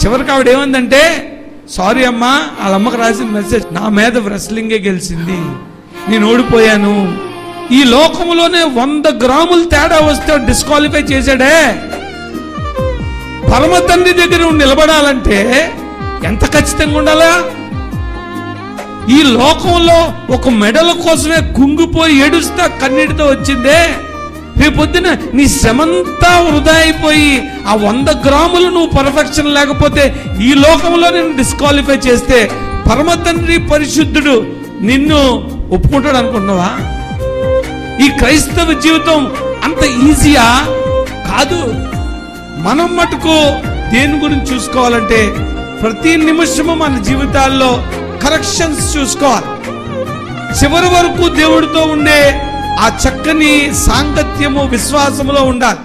చివరికి ఆవిడ ఏమందంటే, సారీ అమ్మా, వాళ్ళ అమ్మకి రాసిన మెసేజ్, నా మీద రెస్లింగే గెలిచింది, నేను ఓడిపోయాను. ఈ లోకంలోనే 100 గ్రాములు తేడా వస్తే డిస్క్వాలిఫై చేశాడే. పరమ తండ్రి దగ్గర నిలబడాలంటే ఎంత ఖచ్చితంగా ఉండాలా? ఈ లోకంలో ఒక మెడల కోసమే కుంగిపోయి ఏడుస్తా కన్నీటితో వచ్చిందే. రేపొద్దున నీ శ్రమంతా వృధా అయిపోయి ఆ 100 గ్రాములు నువ్వు పర్ఫెక్షన్ లేకపోతే ఈ లోకంలో నేను డిస్క్వాలిఫై చేస్తే పరమ తండ్రి పరిశుద్ధుడు నిన్ను ఒప్పుకుంటాడు అనుకుంటున్నావా? ఈ క్రైస్తవ జీవితం అంత ఈజీయా? కాదు. మనం మటుకు దేని గురించి చూసుకోవాలంటే ప్రతి నిమిషము మన జీవితాల్లో కరెక్షన్స్ చూసుకోవాలి. చివరి వరకు దేవుడితో ఉండే ఆ చక్కని సాంగత్యము విశ్వాసములో ఉండాలి.